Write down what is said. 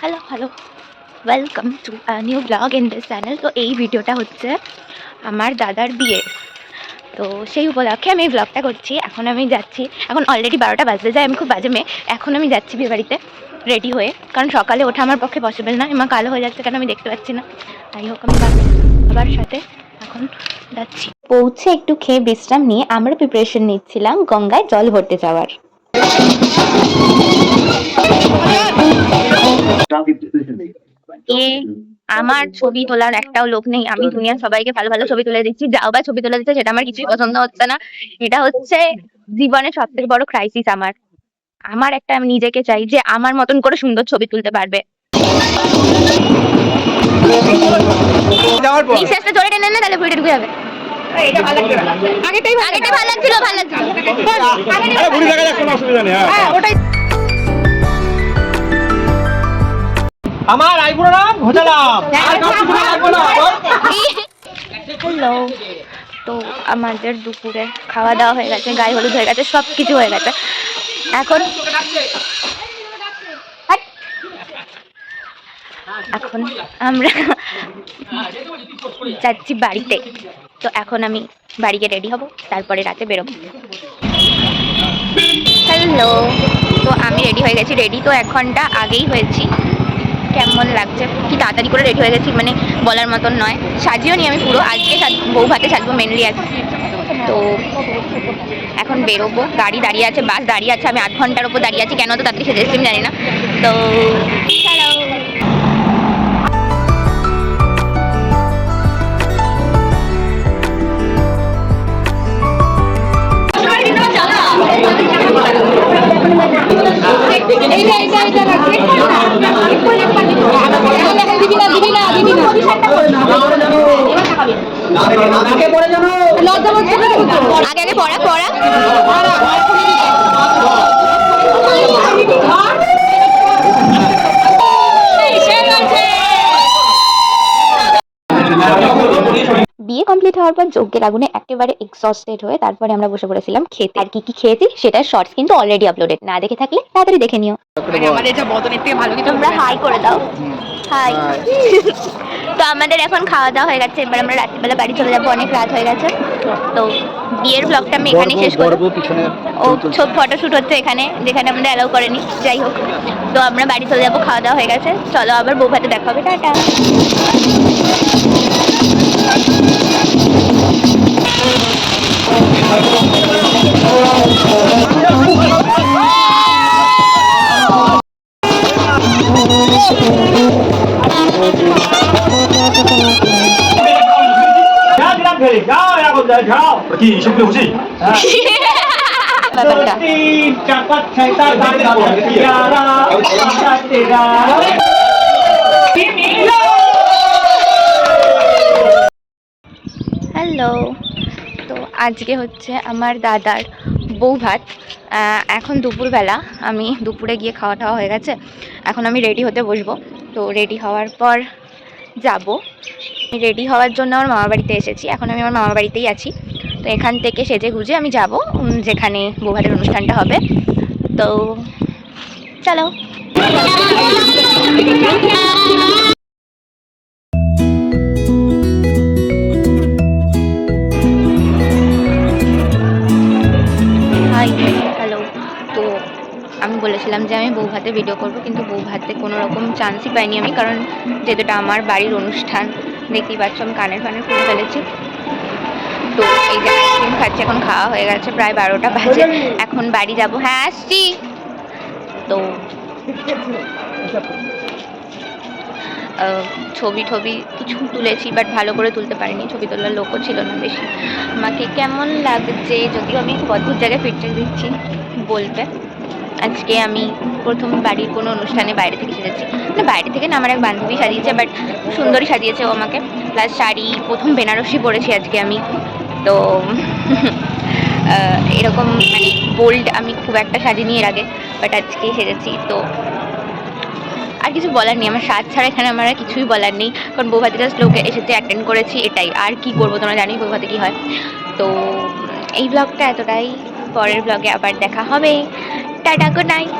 Hello hello welcome to a new blog in this channel. তো এই ভিডিওটা হচ্ছে আমার দাদার বিয়ে, তো সেই উপলক্ষে আমি এই ব্লগটা করছি। এখন আমি যাচ্ছি, এখন অলরেডি 12টা বাজতে যায়, আমি খুব বাজে মেয়ে। এখন আমি যাচ্ছি বিয়ে বাড়িতে রেডি হয়ে, কারণ সকালে ওঠা আমার পক্ষে পসিবল না। আমার কালো হয়ে যাচ্ছে কেন আমি দেখতে পাচ্ছি না। তাই হোক আমি বাবার সাথে এখন যাচ্ছি। পৌঁছে একটু খেয়ে বিশ্রাম নিয়ে আমরা প্রিপারেশন নিচ্ছিলাম গঙ্গায় জল ভরতে যাওয়ার। আমার ছবি তোলার একটাও লোক নেই। আমি দুনিয়ার সবাইকে ভালো ভালো ছবি তুলে দিচ্ছি, যাও বা ছবি তুলে দিচ্ছে সেটা আমার কিছুই পছন্দ হচ্ছে না। এটা হচ্ছে জীবনের সব থেকে বড় ক্রাইসিস আমার। আমার একটা আমি নিজেকে চাই যে আমার মতন করে সুন্দর ছবি তুলতে পারবে। নিঃশ্বাসটা জোরে টেনে না, তাহলে ভিডিও ঢুকে যাবে। আগেটাই ভালো লাগছিল, ওটাই। আমার আইবুড়ো নাম ঘোষালাম। হ্যালো, তো আমাদের দুপুরে খাওয়া দাওয়া হয়ে গেছে, গায়ে হলুদ হয়ে গেছে, সব কিছু হয়ে গেছে। এখন আমরা যাচ্ছি বাড়িতে। তো এখন আমি বাড়ি গিয়ে রেডি হব, তারপরে রাতে বেরোবো। হ্যালো, তো আমি রেডি হয়ে গেছি। রেডি তো 1 ঘন্টা আগেই হয়েছি। কেমন লাগছে, কি তাড়াতাড়ি করে রেডি হয়ে গেছি, মানে বলার মতন নয়। সাজিও নি আমি পুরো, আজকে বউ ভাতে সাজবো মেনলি আজকে। তো এখন বেরোবো, গাড়ি দাঁড়িয়ে আছে, বাস দাঁড়িয়ে আছে, আমি 8 ঘন্টার ওপর দাঁড়িয়ে আছি। কেন তো তাড়াতাড়ি সেজে এসেছি আমি জানি না। তো আগে পড়া বিয়ে কমপ্লিট হওয়ার পর যজ্ঞের আগুনে একেবারে এক্সস্টেড হয়ে তারপরে আমরা বসে পড়েছিলাম খেতে। আর কি কি খেয়েছি সেটার শর্টস কিন্তু অলরেডি আপলোডেড, না দেখে থাকলে তাড়াতাড়ি দেখে নিও। তোমরা হাই করে দাও, হাই। তো আমাদের এখন খাওয়া দাওয়া হয়ে গেছে, এবার আমরা রাত্রিবেলা বাড়ি চলে যাবো, অনেক রাত হয়ে গেছে। তো বিয়ের ব্লগটা আমি এখানেই শেষ করবো। ও সব ফটোশুট হচ্ছে এখানে, যেখানে আমাদের অ্যালাউ করেনি। যাই হোক, তো আমরা বাড়ি চলে যাবো, খাওয়া দাওয়া হয়ে গেছে। চলো আবার বউ ভাতে দেখা হবে, টাটা। কি সবগুলো বুঝি হ্যালো, তো আজকে হচ্ছে আমার দাদার বউ ভাত। এখন দুপুরবেলা, আমি দুপুরে গিয়ে খাওয়া টাওয়া হয়ে গেছে। এখন আমি রেডি হতে বসবো। তো রেডি হওয়ার পর যাব, রেডি হওয়ার জন্য আমার মামার বাড়িতে এসেছি। এখন আমি আমার মামার বাড়িতেই আছি। তো এখান থেকে সেজে গুজে আমি যাব যেখানে বউ ভাতের অনুষ্ঠানটা হবে। তো চলো। Hi, hello. তো আমি বলেছিলাম যে আমি বউ ভাতে ভিডিও করব, কিন্তু বউ ভাতে কোনো রকম চান্সই পাইনি আমি, কারণ যেহেতু এটা আমার বাড়ির অনুষ্ঠান। দেখতেই পাচ্ছ আমি কানের খুলে ফেলেছি। তো এই যে আইসক্রিম খাচ্ছি, এখন খাওয়া হয়ে গেছে, প্রায় 12টা বাজে। এখন বাড়ি যাব। হ্যাঁ আসছি। তো ছবি কিছু তুলেছি, বাট ভালো করে তুলতে পারিনি, ছবি তোলার লোকও ছিল না বেশি। আমাকে কেমন লাগছে, যদিও আমি খুব অদ্ভুত জায়গায় ফিটনেস দিচ্ছি, বলবে। আজকে আমি প্রথম বাড়ির কোনো অনুষ্ঠানে বাইরে থেকে সেজেছি, না বাইরে থেকে না, আমার এক বান্ধবী সাজিয়েছে, বাট সুন্দরই সাজিয়েছে ও আমাকে। প্লাস শাড়ি প্রথম বেনারসি পরেছি আজকে আমি। তো এরকম মানে বোল্ড আমি খুব একটা সাজিনি এর আগে, বাট আজকে সেজেছি। তো আর কিছু বলার নেই, আমার সাজ ছাড়া এখানে আমার কিছুই বলার নেই, কারণ বউ ভাতে জাস্ট লোকে এসেছে, অ্যাটেন্ড করেছি, এটাই। আর কি করবো, তোমরা জানোই বউ ভাতে কী হয়। তো এই ব্লগটা এতটাই, পরের ব্লগে আবার দেখা হবে। Tata, good night.